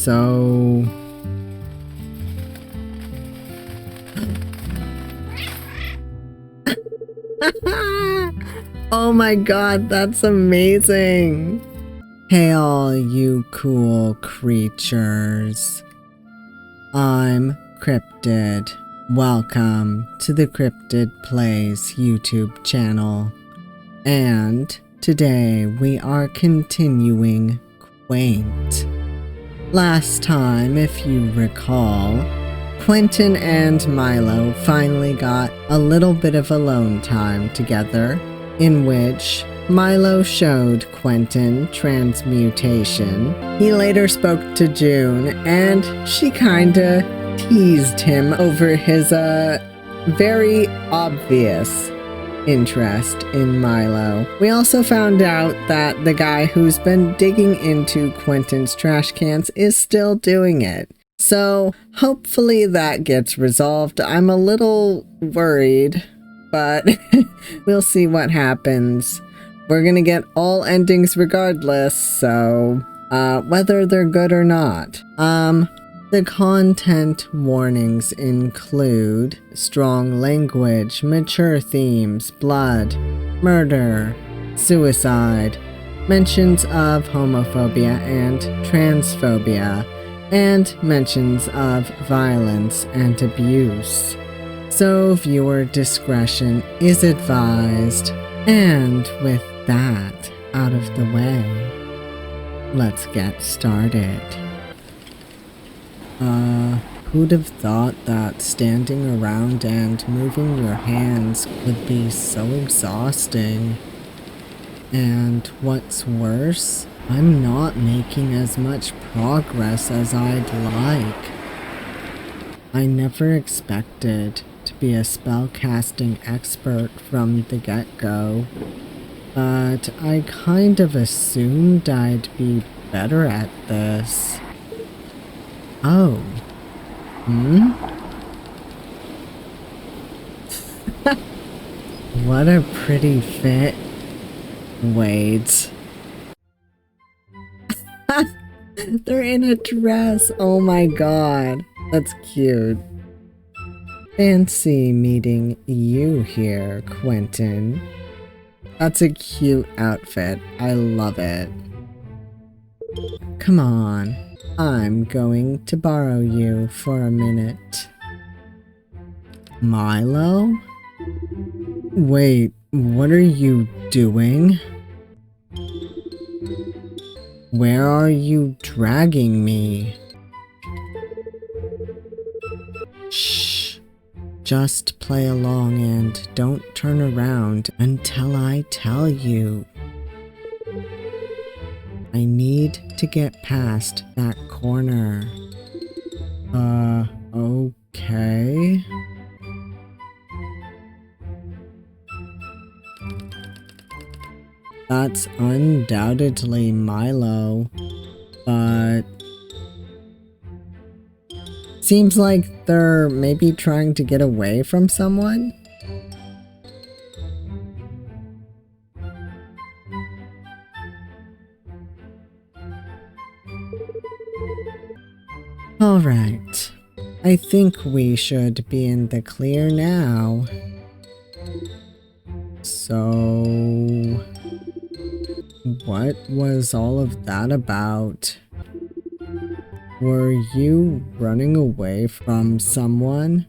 so... Oh my god, that's amazing! Hey all you cool creatures. I'm Cryptid. Welcome to the CryptidPlays YouTube channel. And today we are continuing Quaint. Last time, if you recall, Quentin and Milo finally got a little bit of alone time together, in which Milo showed Quentin transmutation. He later spoke to June, and she kinda teased him over his very obvious interest in Milo. We also found out that the guy who's been digging into Quentin's trash cans is still doing it. So hopefully that gets resolved. I'm a little worried, but we'll see what happens. We're gonna get all endings regardless, so whether they're good or not. The content warnings include strong language, mature themes, blood, murder, suicide, mentions of homophobia and transphobia, and mentions of violence and abuse. So viewer discretion is advised. And with that out of the way, let's get started. Who'd have thought that standing around and moving your hands could be so exhausting? And what's worse, I'm not making as much progress as I'd like. I never expected to be a spellcasting expert from the get-go, but I kind of assumed I'd be better at this. Oh. What a pretty fit. Wait. They're in a dress. Oh my god. That's cute. Fancy meeting you here, Quentin. That's a cute outfit. I love it. Come on. I'm going to borrow you for a minute. Milo? Wait, what are you doing? Where are you dragging me? Shh. Just play along and don't turn around until I tell you. I need to get past that corner. Okay. That's undoubtedly Milo, but seems like they're maybe trying to get away from someone? Alright, I think we should be in the clear now. So, what was all of that about? Were you running away from someone?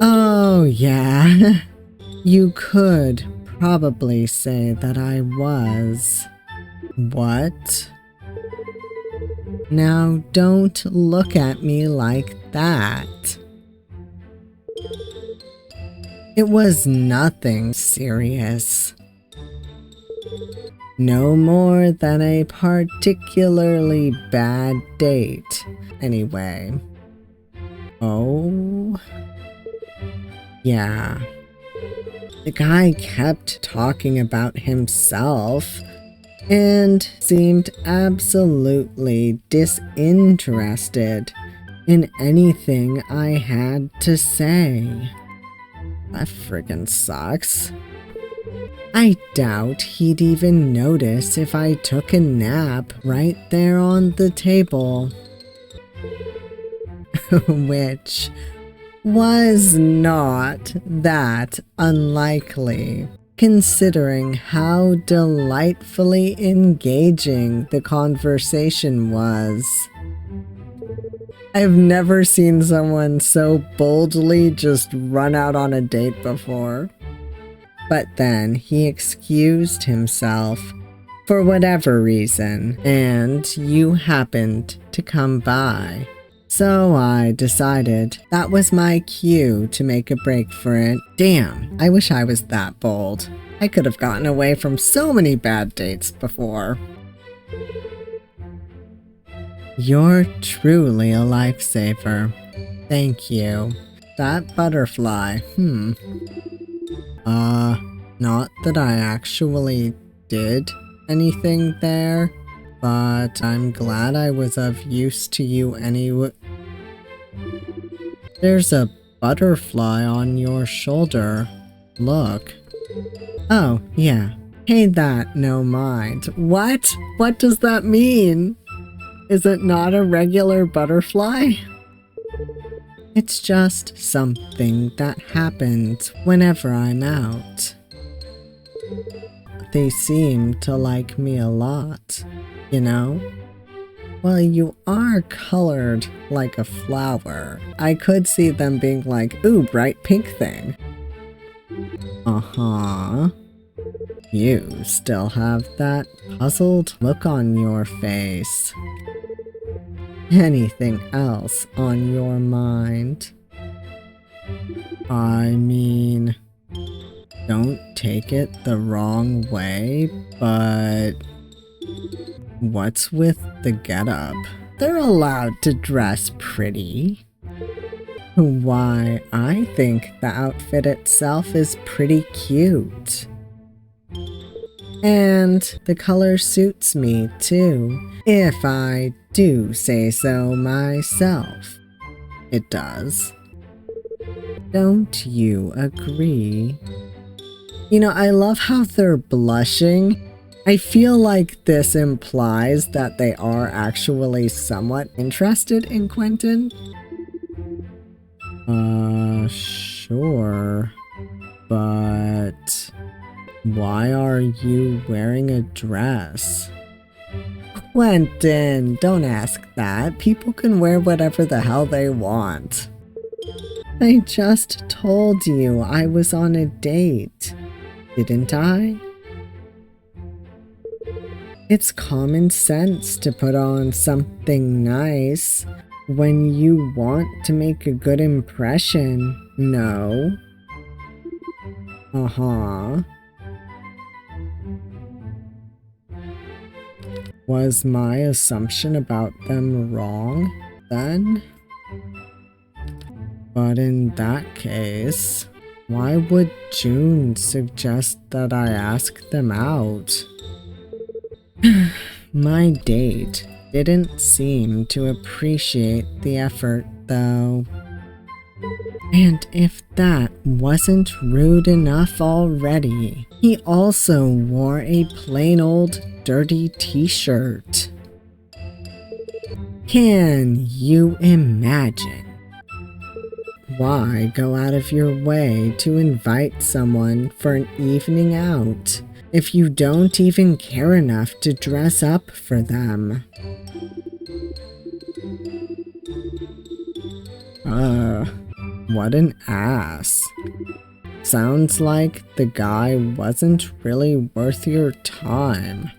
Oh, yeah. You could probably say that I was. What? Now, don't look at me like that. It was nothing serious. No more than a particularly bad date, anyway. Oh? Yeah. The guy kept talking about himself and seemed absolutely disinterested in anything I had to say. That friggin' sucks. I doubt he'd even notice if I took a nap right there on the table. Which was not that unlikely, considering how delightfully engaging the conversation was. I've never seen someone so boldly just run out on a date before. But then he excused himself for whatever reason, and you happened to come by. So I decided that was my cue to make a break for it. Damn, I wish I was that bold. I could have gotten away from so many bad dates before. You're truly a lifesaver. Thank you. That butterfly, not that I actually did anything there, but I'm glad I was of use to you anyway. There's a butterfly on your shoulder. Look. Oh, yeah. Pay that no mind. What? What does that mean? Is it not a regular butterfly? It's just something that happens whenever I'm out. They seem to like me a lot, you know? Well, you are colored like a flower. I could see them being like, ooh, bright pink thing. Uh-huh. You still have that puzzled look on your face. Anything else on your mind? I mean, don't take it the wrong way, but what's with the getup? They're allowed to dress pretty. Why, I think the outfit itself is pretty cute. And the color suits me too, if I do say so myself. It does. Don't you agree? You know, I love how they're blushing. I feel like this implies that they are actually somewhat interested in Quentin. Sure. But why are you wearing a dress? Quentin, don't ask that. People can wear whatever the hell they want. I just told you I was on a date, didn't I? It's common sense to put on something nice when you want to make a good impression, no? Uh-huh. Was my assumption about them wrong, then? But in that case, why would June suggest that I ask them out? My date didn't seem to appreciate the effort, though. And if that wasn't rude enough already, he also wore a plain old dirty t-shirt. Can you imagine? Why go out of your way to invite someone for an evening out if you don't even care enough to dress up for them? What an ass. Sounds like the guy wasn't really worth your time.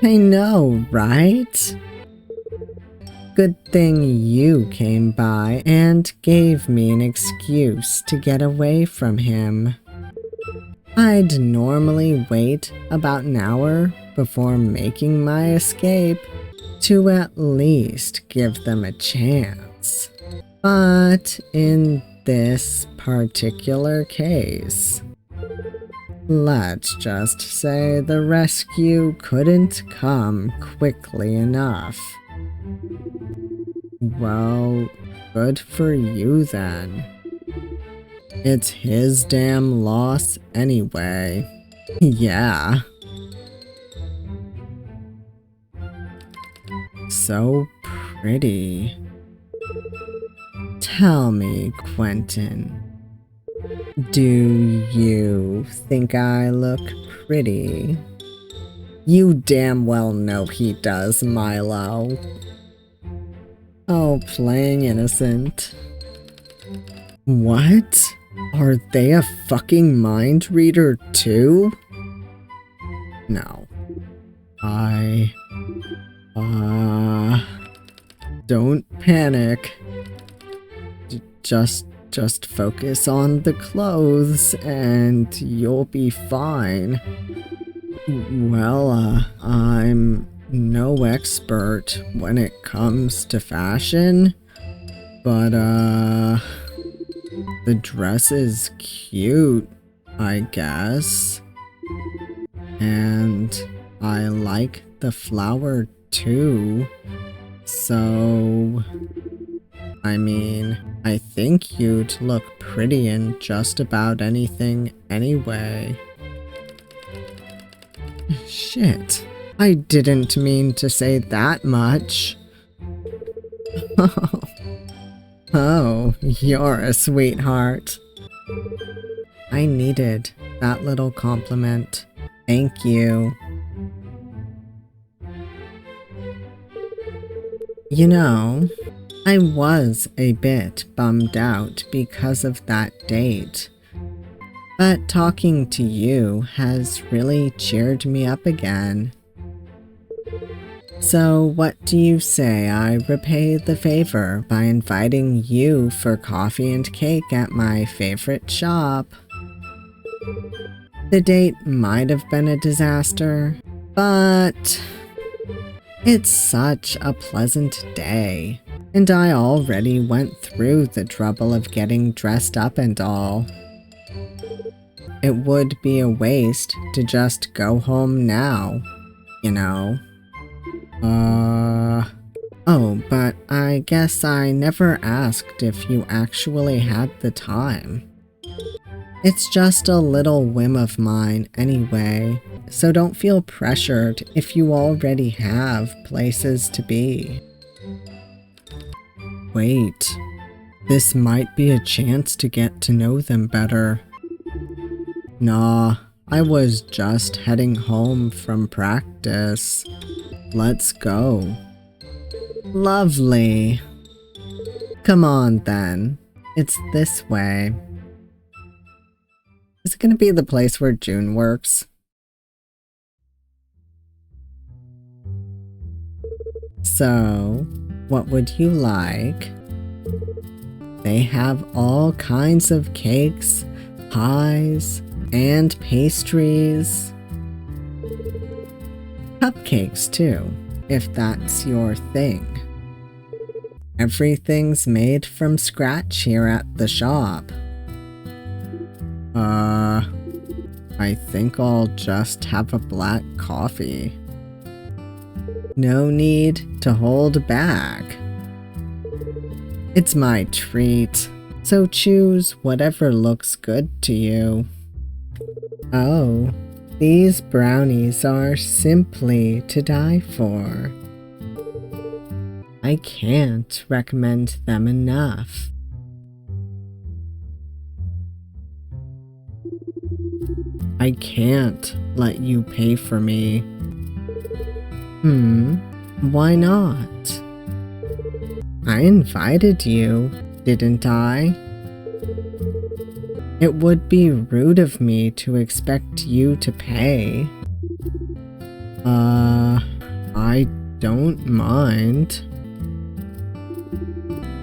I know, right? Good thing you came by and gave me an excuse to get away from him. I'd normally wait about an hour before making my escape to at least give them a chance. But in this particular case, let's just say the rescue couldn't come quickly enough. Well, good for you then. It's his damn loss anyway. Yeah. So pretty. Tell me, Quentin, do you think I look pretty? You damn well know he does, Milo. Oh, playing innocent. What? Are they a fucking mind reader too? No. Don't panic. Just focus on the clothes and you'll be fine. Well, I'm no expert when it comes to fashion, but, the dress is cute, I guess. And I like the flower too. So, I mean, I think you'd look pretty in just about anything anyway. Shit, I didn't mean to say that much. Oh, you're a sweetheart. I needed that little compliment. Thank you. You know, I was a bit bummed out because of that date, but talking to you has really cheered me up again. So what do you say I repay the favor by inviting you for coffee and cake at my favorite shop? The date might have been a disaster, but it's such a pleasant day, and I already went through the trouble of getting dressed up and all. It would be a waste to just go home now, you know. Oh, but I guess I never asked if you actually had the time. It's just a little whim of mine anyway, so don't feel pressured if you already have places to be. Wait, this might be a chance to get to know them better. Nah, I was just heading home from practice. Let's go. Lovely. Come on then, it's this way. Is it gonna be the place where June works? So, what would you like? They have all kinds of cakes, pies, and pastries. Cupcakes too, if that's your thing. Everything's made from scratch here at the shop. I think I'll just have a black coffee. No need to hold back. It's my treat, so choose whatever looks good to you. Oh, these brownies are simply to die for. I can't recommend them enough. I can't let you pay for me. Why not? I invited you, didn't I? It would be rude of me to expect you to pay. I don't mind.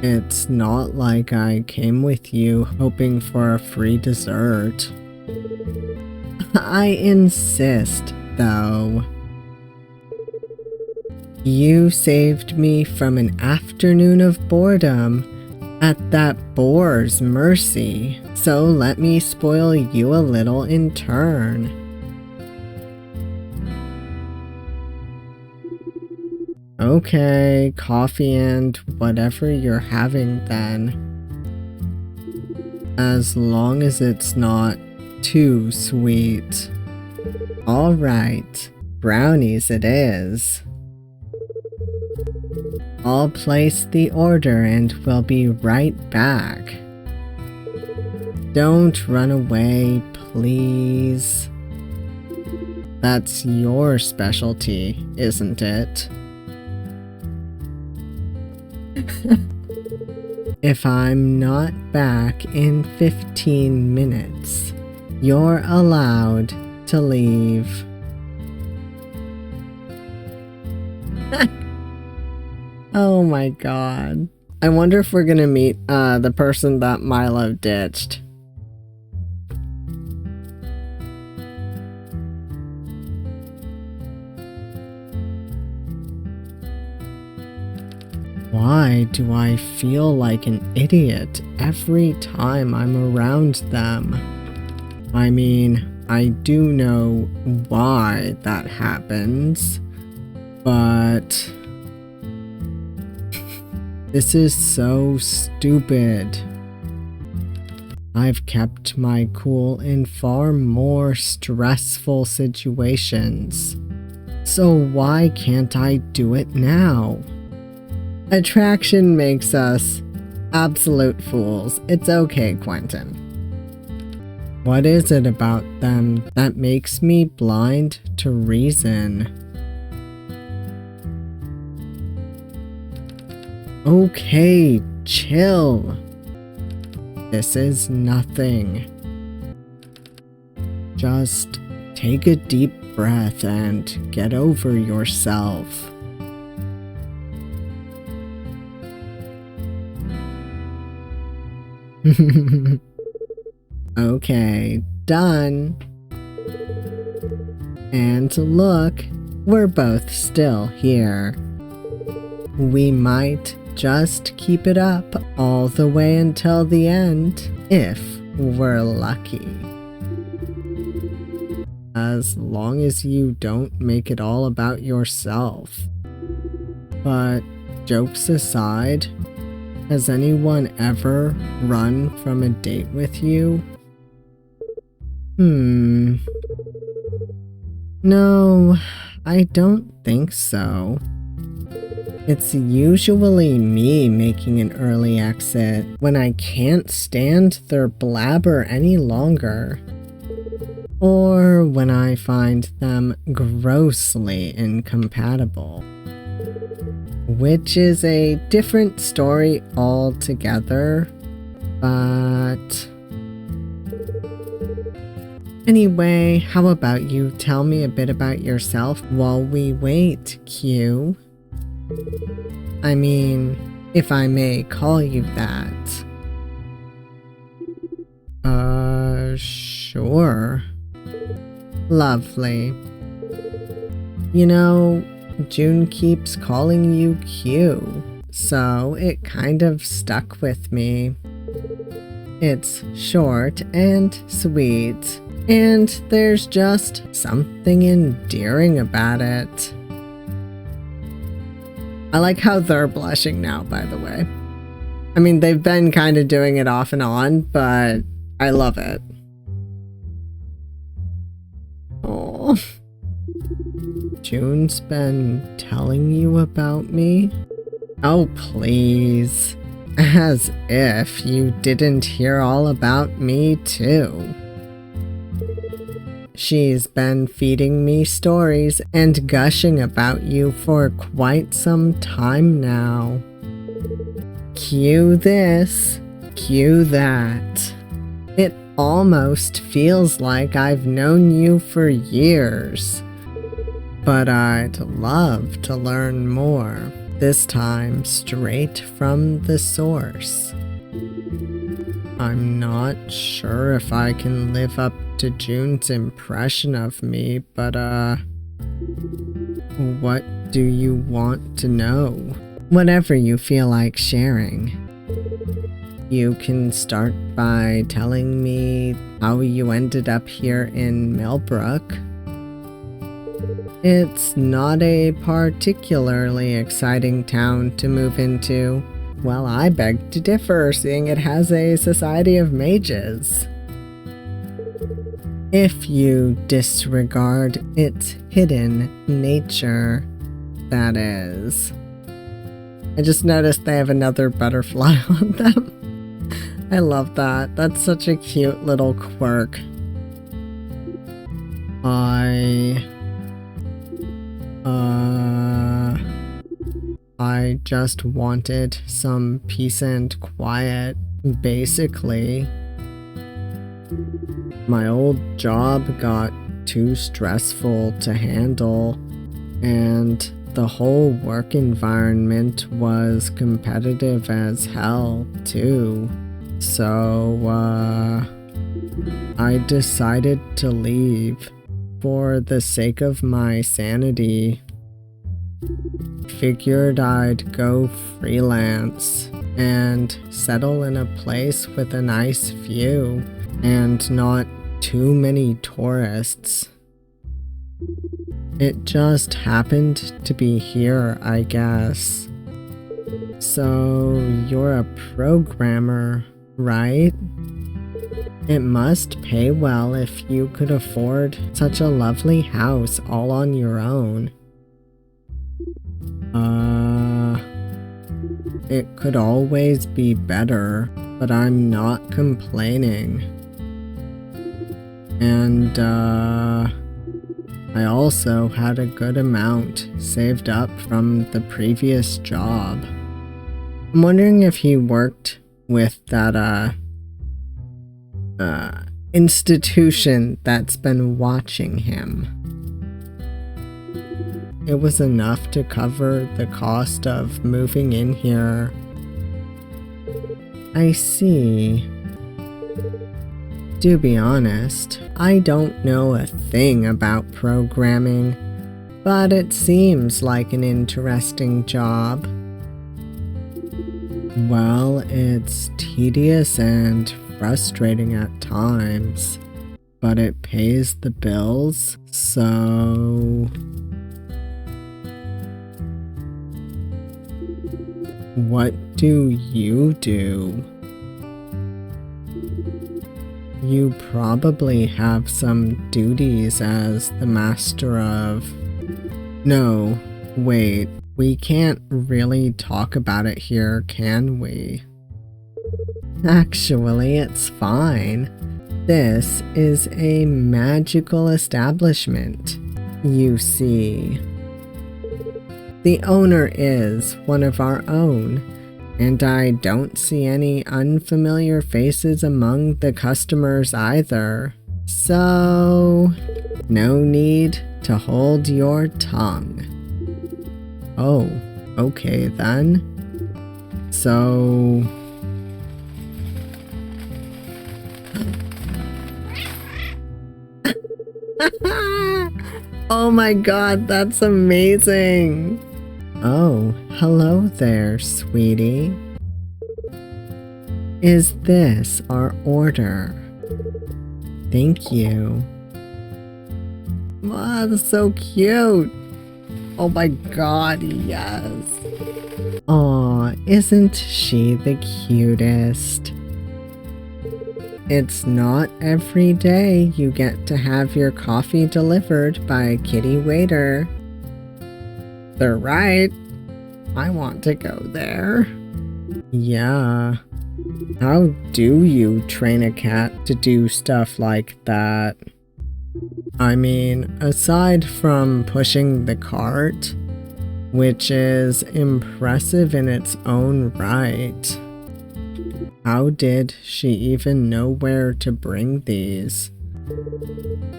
It's not like I came with you hoping for a free dessert. I insist, though. You saved me from an afternoon of boredom at that boar's mercy, so let me spoil you a little in turn. Okay, coffee and whatever you're having then. As long as it's not too sweet. Alright, brownies it is. I'll place the order and we'll be right back. Don't run away, please. That's your specialty, isn't it? If I'm not back in 15 minutes, you're allowed to leave. Oh my god. I wonder if we're gonna meet the person that Milo ditched. Why do I feel like an idiot every time I'm around them? I mean, I do know why that happens, but this is so stupid. I've kept my cool in far more stressful situations, so why can't I do it now? Attraction makes us absolute fools. It's okay, Quentin. What is it about them that makes me blind to reason? Okay, chill. This is nothing. Just take a deep breath and get over yourself. Okay, done. And look, we're both still here. We might just keep it up all the way until the end, if we're lucky. As long as you don't make it all about yourself. But jokes aside, has anyone ever run from a date with you? No, I don't think so. It's usually me making an early exit when I can't stand their blabber any longer. Or when I find them grossly incompatible. Which is a different story altogether, but... Anyway, how about you tell me a bit about yourself while we wait, Q? I mean, if I may call you that. Sure. Lovely. You know, June keeps calling you Q, so it kind of stuck with me. It's short and sweet, and there's just something endearing about it. I like how they're blushing now, by the way. I mean, they've been kind of doing it off and on, but I love it. Oh. June's been telling you about me? Oh, please. As if you didn't hear all about me, too. She's been feeding me stories and gushing about you for quite some time now. Cue this, cue that. It almost feels like I've known you for years. But I'd love to learn more, this time straight from the source. I'm not sure if I can live up to June's impression of me, but what do you want to know? Whatever you feel like sharing. You can start by telling me how you ended up here in Millbrook. It's not a particularly exciting town to move into. Well, I beg to differ, seeing it has a society of mages. If you disregard its hidden nature, that is. I just noticed they have another butterfly on them. I love that. That's such a cute little quirk. I just wanted some peace and quiet, basically. My old job got too stressful to handle, and the whole work environment was competitive as hell, too. So, I decided to leave for the sake of my sanity. Figured I'd go freelance and settle in a place with a nice view and not too many tourists. It just happened to be here, I guess. So, you're a programmer, right? It must pay well if you could afford such a lovely house all on your own. It could always be better, but I'm not complaining. And, I also had a good amount saved up from the previous job. I'm wondering if he worked with that, institution that's been watching him. It was enough to cover the cost of moving in here. I see. To be honest, I don't know a thing about programming, but it seems like an interesting job. Well, it's tedious and frustrating at times, but it pays the bills, so... What do you do? You probably have some duties as the master of... No, wait, we can't really talk about it here, can we? Actually, it's fine. This is a magical establishment, you see. The owner is one of our own, and I don't see any unfamiliar faces among the customers either. So, no need to hold your tongue. Oh, okay then. So... Oh my god, that's amazing! Oh, hello there, sweetie. Is this our order? Thank you. Wow, that's so cute! Oh my god, yes! Aw, isn't she the cutest? It's not every day you get to have your coffee delivered by a kitty waiter. They're right. I want to go there. Yeah. How do you train a cat to do stuff like that? I mean, aside from pushing the cart, which is impressive in its own right, how did she even know where to bring these?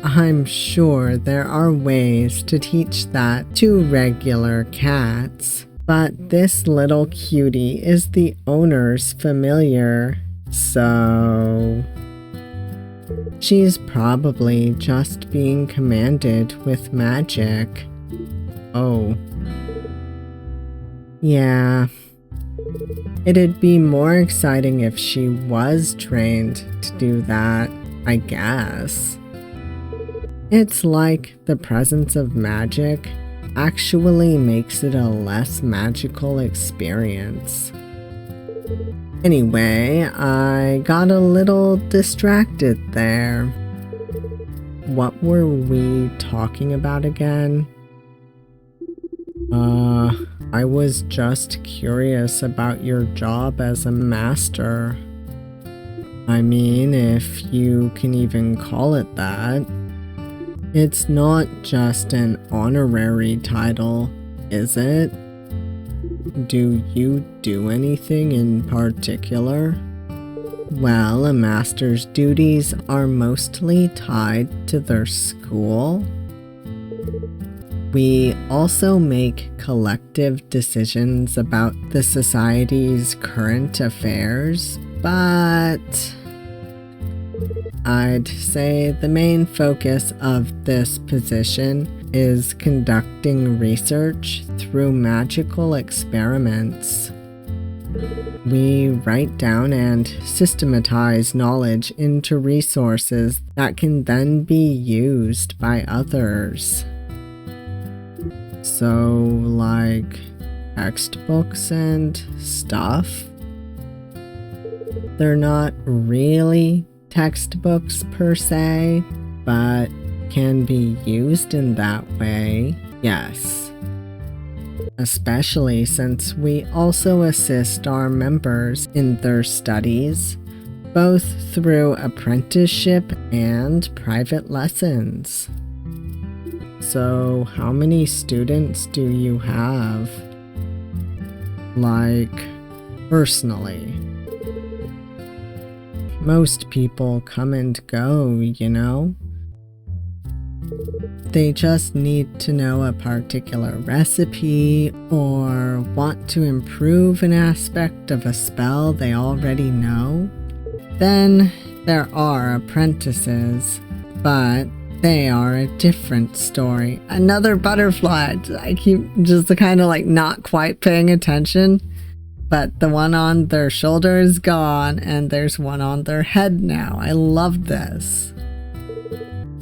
I'm sure there are ways to teach that to regular cats, but this little cutie is the owner's familiar, so... She's probably just being commanded with magic. Oh. Yeah. It'd be more exciting if she was trained to do that, I guess. It's like the presence of magic actually makes it a less magical experience. Anyway, I got a little distracted there. what were we talking about again? I was just curious about your job as a master. I mean, if you can even call it that. It's not just an honorary title, is it? Do you do anything in particular? Well, a master's duties are mostly tied to their school. We also make collective decisions about the society's current affairs, but I'd say the main focus of this position is conducting research through magical experiments. We write down and systematize knowledge into resources that can then be used by others. So, like textbooks and stuff? They're not really textbooks per se, but can be used in that way, yes. Especially since we also assist our members in their studies, both through apprenticeship and private lessons. So, how many students do you have? Like, personally? Most people come and go, you know? They just need to know a particular recipe or want to improve an aspect of a spell they already know. Then there are apprentices, but they are a different story. Another butterfly. I keep just kind of like not quite paying attention, but the one on their shoulder is gone and there's one on their head now. I love this.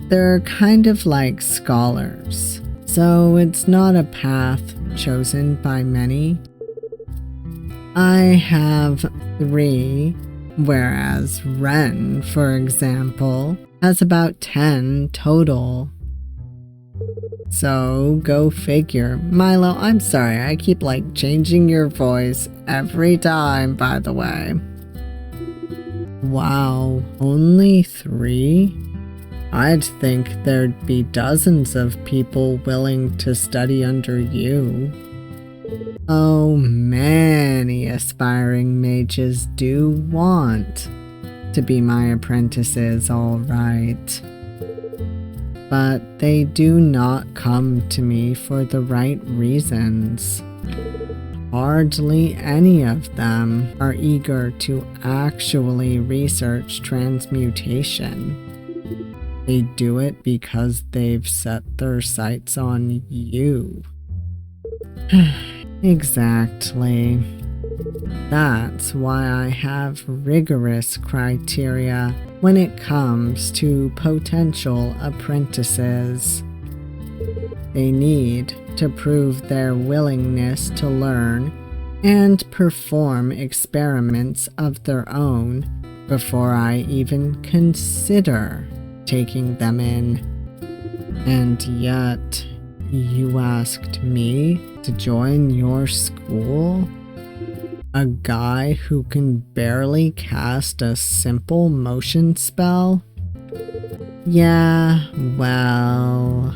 They're kind of like scholars, so it's not a path chosen by many. I have 3, whereas Ren, for example, has about 10 total. So go figure. Milo, I'm sorry, I keep like changing your voice every time, by the way. Wow, only 3? I'd think there'd be dozens of people willing to study under you. Oh, many aspiring mages do want to be my apprentices, all right. But they do not come to me for the right reasons. Hardly any of them are eager to actually research transmutation. They do it because they've set their sights on you. Exactly. That's why I have rigorous criteria when it comes to potential apprentices. They need to prove their willingness to learn and perform experiments of their own before I even consider taking them in. And yet, you asked me to join your school? A guy who can barely cast a simple motion spell? Yeah, well,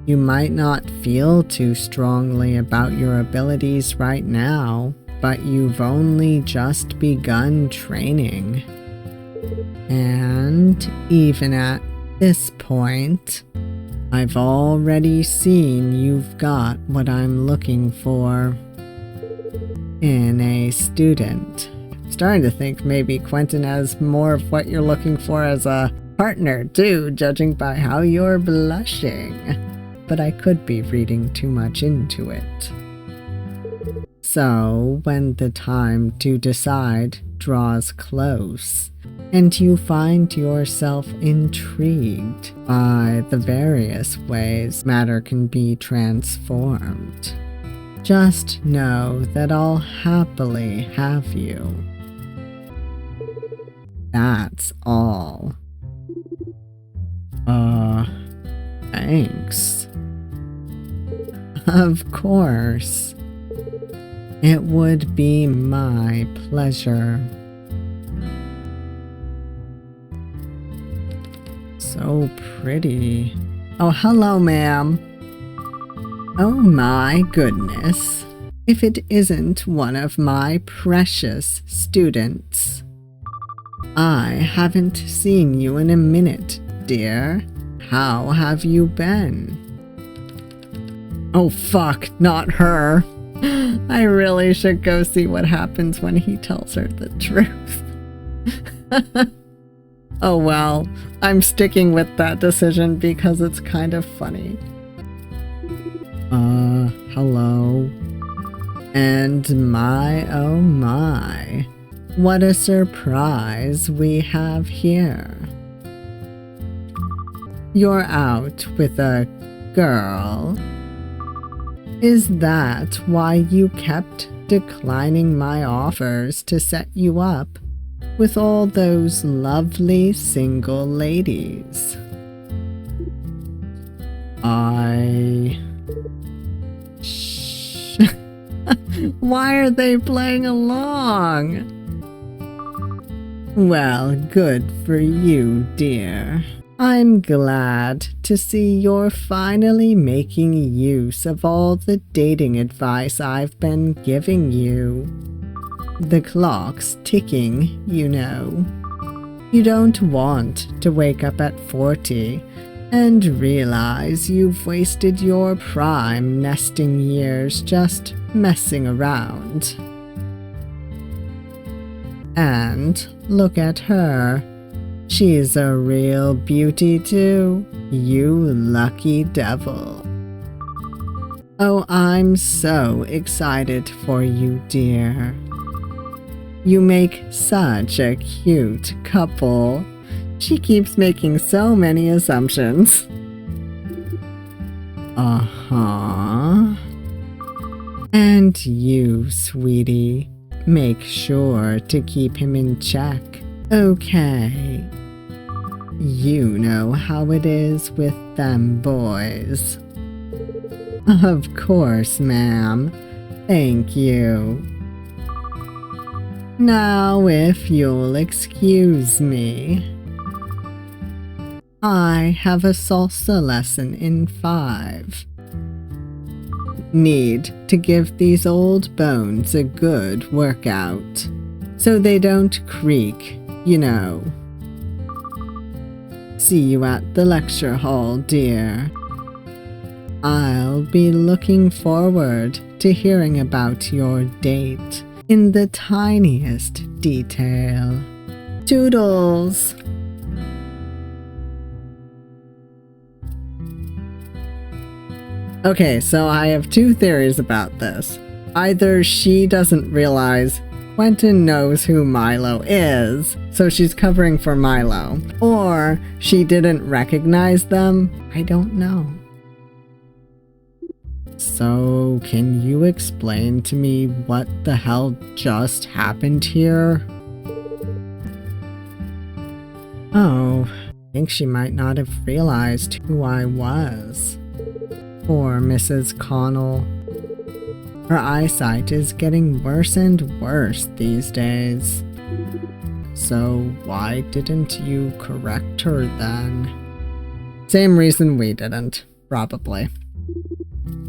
you might not feel too strongly about your abilities right now, but you've only just begun training. And even at this point, I've already seen you've got what I'm looking for in a student. I'm starting to think maybe Quentin has more of what you're looking for as a partner too, judging by how you're blushing. But I could be reading too much into it. So, when the time to decide draws close, and you find yourself intrigued by the various ways matter can be transformed, just know that I'll happily have you. That's all. Thanks. Of course. It would be my pleasure. So pretty. Oh, hello, ma'am. Oh my goodness. If it isn't one of my precious students. I haven't seen you in a minute, dear. How have you been? Oh fuck, not her. I really should go see what happens when he tells her the truth. Oh well, I'm sticking with that decision because it's kind of funny. Hello. And my, oh my, what a surprise we have here. You're out with a girl. Is that why you kept declining my offers to set you up with all those lovely single ladies? Shh. Why are they playing along? Well, good for you, dear. I'm glad to see you're finally making use of all the dating advice I've been giving you. The clock's ticking, you know. You don't want to wake up at 40 and realize you've wasted your prime nesting years just messing around. And look at her. She's a real beauty too, you lucky devil. Oh, I'm so excited for you, dear. You make such a cute couple. She keeps making so many assumptions. Uh-huh. And you, sweetie, make sure to keep him in check, okay? You know how it is with them boys. Of course, ma'am. Thank you. Now, if you'll excuse me. I have a salsa lesson in 5. Need to give these old bones a good workout, so they don't creak, you know. See you at the lecture hall, dear. I'll be looking forward to hearing about your date in the tiniest detail. Toodles! Okay, so I have 2 theories about this. Either she doesn't realize Quentin knows who Milo is, so she's covering for Milo, or she didn't recognize them. I don't know. So, can you explain to me what the hell just happened here? Oh, I think she might not have realized who I was. Poor Mrs. Connell. Her eyesight is getting worse and worse these days. So why didn't you correct her then? Same reason we didn't, probably.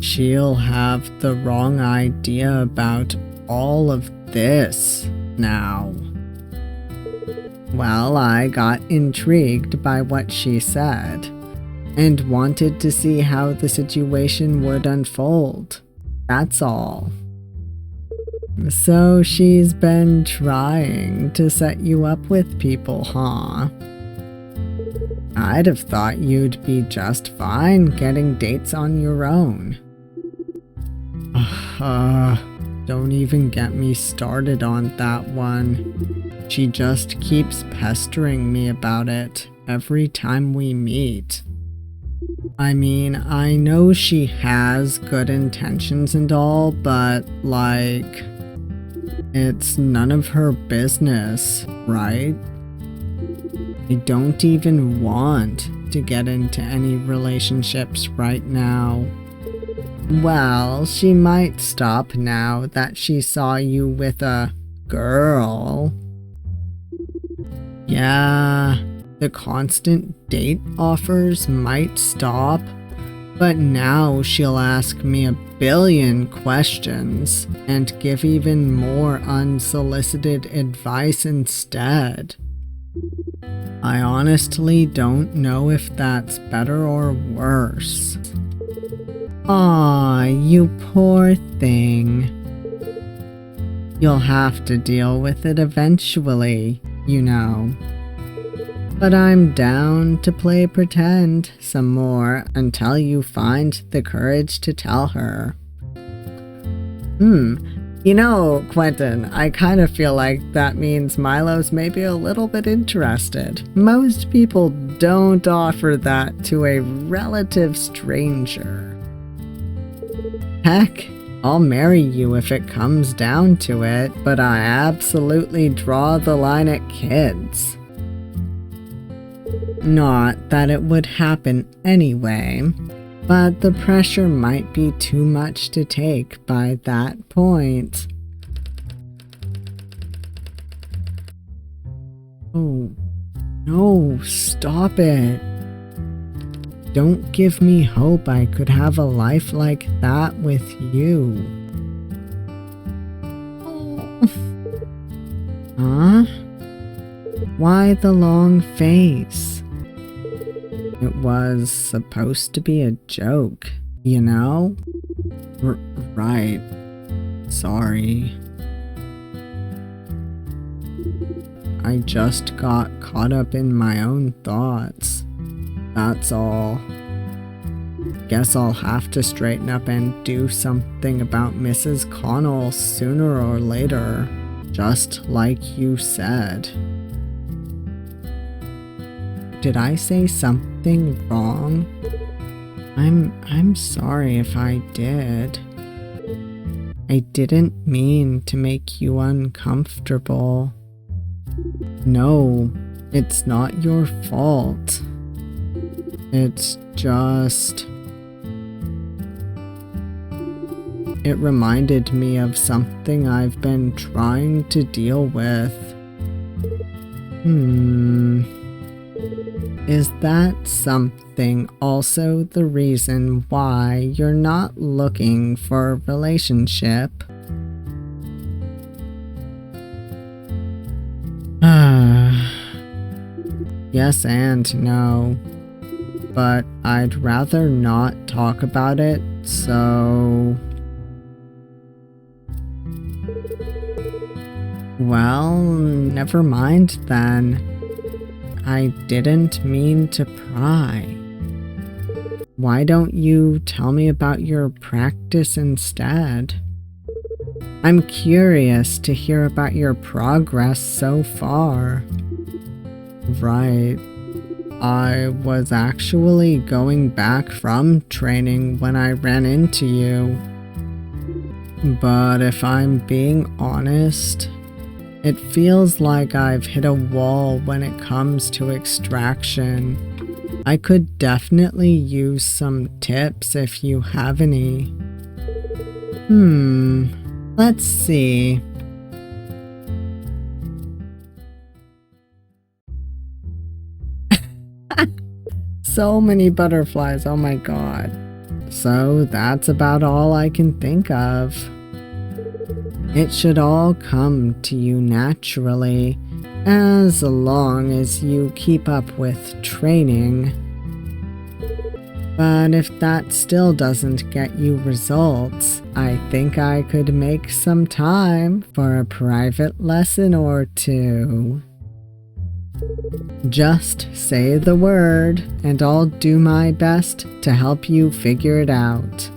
She'll have the wrong idea about all of this now. Well, I got intrigued by what she said, and wanted to see how the situation would unfold. That's all. So she's been trying to set you up with people, huh? I'd have thought you'd be just fine getting dates on your own. Don't even get me started on that one. She just keeps pestering me about it every time we meet. I mean, I know she has good intentions and all, but, like, it's none of her business, right? I don't even want to get into any relationships right now. Well, she might stop now that she saw you with a girl. Yeah, the constant date offers might stop, but now she'll ask me a billion questions and give even more unsolicited advice instead. I honestly don't know if that's better or worse. Aw, you poor thing. You'll have to deal with it eventually, you know. But I'm down to play pretend some more until you find the courage to tell her. You know, Quentin, I kind of feel like that means Milo's maybe a little bit interested. Most people don't offer that to a relative stranger. Heck, I'll marry you if it comes down to it, but I absolutely draw the line at kids. Not that it would happen anyway, but the pressure might be too much to take by that point. Oh, no, stop it. Don't give me hope I could have a life like that with you. Huh? Why the long face? It was supposed to be a joke, you know? Right. Sorry. I just got caught up in my own thoughts. That's all. Guess I'll have to straighten up and do something about Mrs. Connell sooner or later, just like you said. Did I say something wrong? I'm sorry if I did. I didn't mean to make you uncomfortable. No, it's not your fault. It's just... It reminded me of something I've been trying to deal with. Is that something also the reason why you're not looking for a relationship? Yes and no. But I'd rather not talk about it, so... Well, never mind then. I didn't mean to pry. Why don't you tell me about your practice instead? I'm curious to hear about your progress so far. Right. I was actually going back from training when I ran into you. But if I'm being honest, it feels like I've hit a wall when it comes to extraction. I could definitely use some tips if you have any. Let's see. So many butterflies, oh my god. So that's about all I can think of. It should all come to you naturally, as long as you keep up with training. But if that still doesn't get you results, I think I could make some time for a private lesson or two. Just say the word, and I'll do my best to help you figure it out.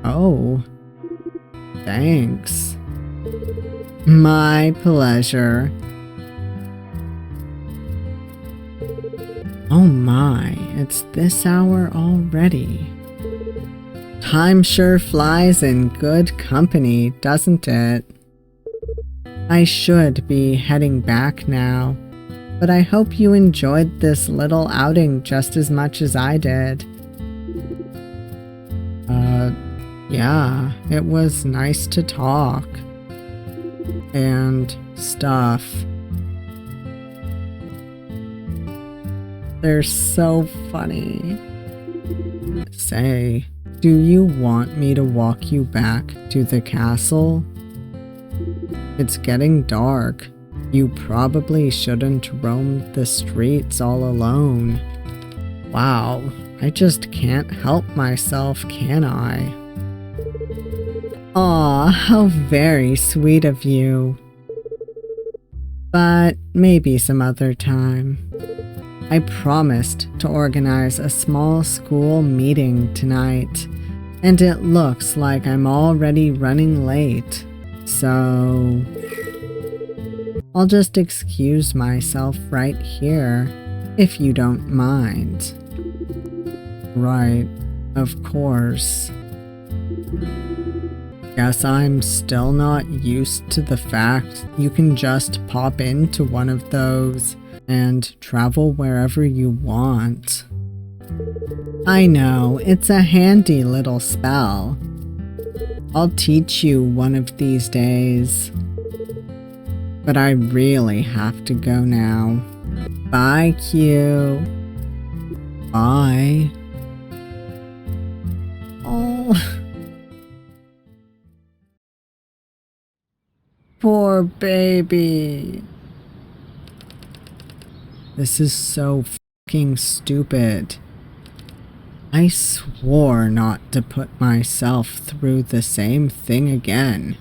Oh, thanks. My pleasure. Oh my, it's this hour already. Time sure flies in good company, doesn't it? I should be heading back now. but I hope you enjoyed this little outing just as much as I did. Yeah, it was nice to talk. And stuff. They're so funny. Say, do you want me to walk you back to the castle? It's getting dark. You probably shouldn't roam the streets all alone. Wow, I just can't help myself, can I? Aw, how very sweet of you. But maybe some other time. I promised to organize a small school meeting tonight, and it looks like I'm already running late, so I'll just excuse myself right here, if you don't mind. Right, of course. Guess I'm still not used to the fact you can just pop into one of those and travel wherever you want. I know, it's a handy little spell. I'll teach you one of these days. But I really have to go now. Bye, Q. Bye. Oh. Poor baby. This is so fucking stupid. I swore not to put myself through the same thing again,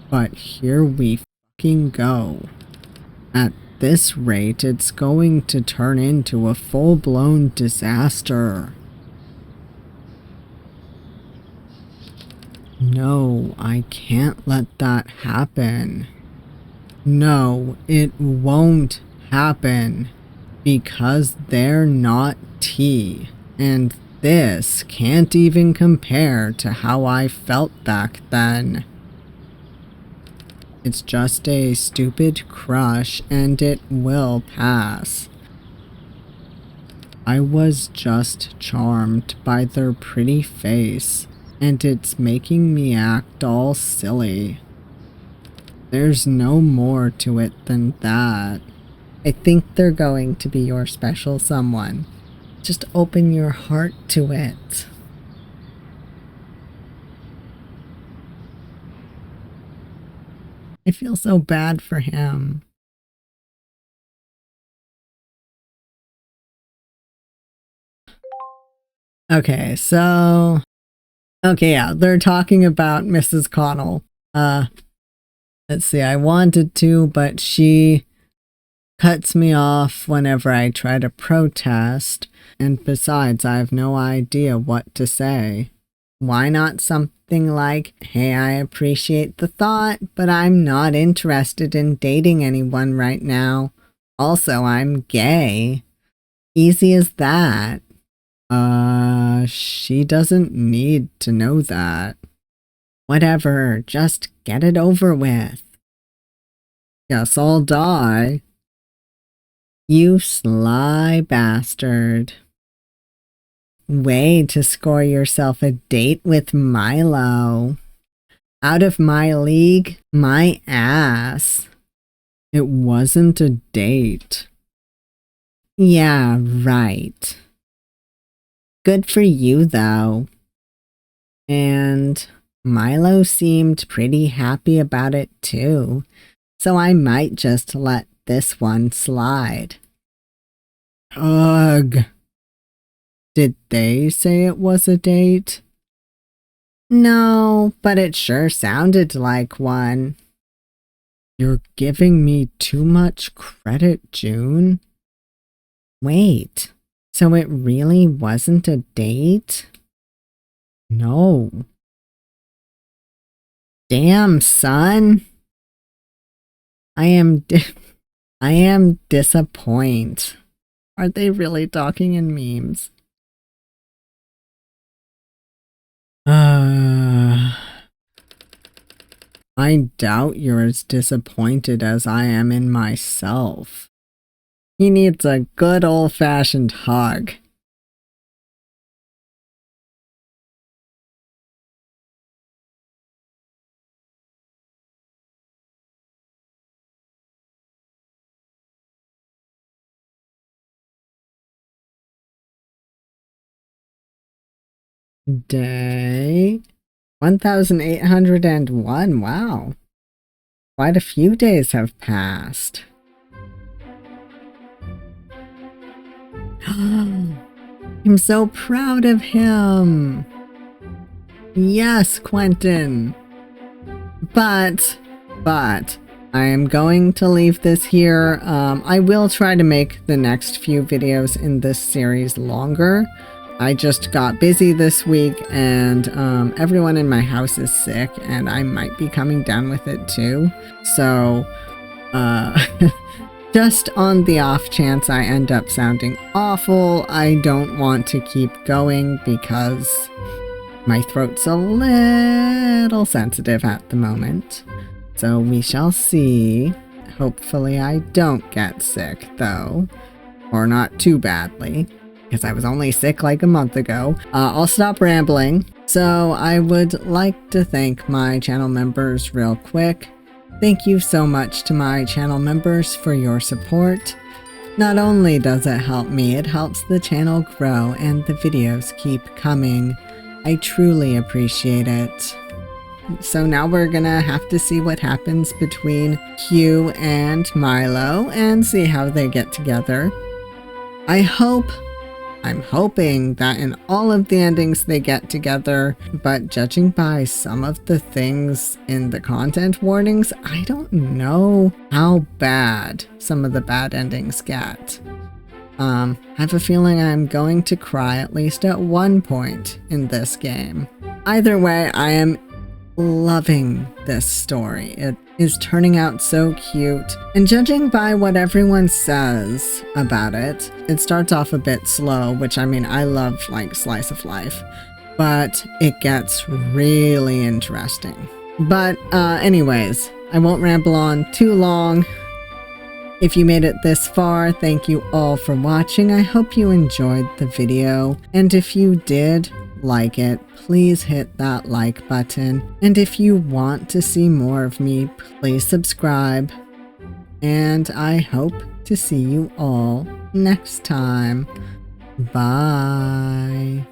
but here we fucking go. At this rate, it's going to turn into a full-blown disaster. No, I can't let that happen. No, it won't happen. Because they're not tea, and this can't even compare to how I felt back then. It's just a stupid crush, and it will pass. I was just charmed by their pretty face, and it's making me act all silly. There's no more to it than that. I think they're going to be your special someone. Just open your heart to it. I feel so bad for him. Okay, so... Okay, yeah, they're talking about Mrs. Connell. Let's see, I wanted to, but she cuts me off whenever I try to protest, and besides, I have no idea what to say. Why not something like, hey, I appreciate the thought, but I'm not interested in dating anyone right now. Also, I'm gay. Easy as that. She doesn't need to know that. Whatever, just get it over with. Guess I'll die. You sly bastard. Way to score yourself a date with Milo. Out of my league, my ass. It wasn't a date. Yeah, right. Good for you, though. And Milo seemed pretty happy about it, too. So I might just let this one slide. Ugh. Did they say it was a date? No, but it sure sounded like one. You're giving me too much credit, June. Wait, so it really wasn't a date? No. Damn, son. I am disappointed. Are they really talking in memes? I doubt you're as disappointed as I am in myself. He needs a good old-fashioned hug. Day 1801. Wow. Quite a few days have passed. I'm so proud of him. Yes, Quentin. But I am going to leave this here. I will try to make the next few videos in this series longer. I just got busy this week, and everyone in my house is sick, and I might be coming down with it too. So, just on the off chance I end up sounding awful, I don't want to keep going because my throat's a little sensitive at the moment. So we shall see. Hopefully I don't get sick, though. Or not too badly, because I was only sick like a month ago. I'll stop rambling. So I would like to thank my channel members real quick. Thank you so much to my channel members for your support. Not only does it help me, it helps the channel grow and the videos keep coming. I truly appreciate it. So now we're gonna have to see what happens between Q and Milo and see how they get together. I'm hoping that in all of the endings they get together, but judging by some of the things in the content warnings, I don't know how bad some of the bad endings get. I have a feeling I'm going to cry at least at one point in this game. Either way, I am loving this story. It is turning out so cute, and judging by what everyone says about it, it starts off a bit slow, which I mean, I love like slice of life, but it gets really interesting. But anyways, I won't ramble on too long. If you made it this far, thank you all for watching. I hope you enjoyed the video, and if you did like it, please hit that like button. And if you want to see more of me, please subscribe. And I hope to see you all next time. Bye.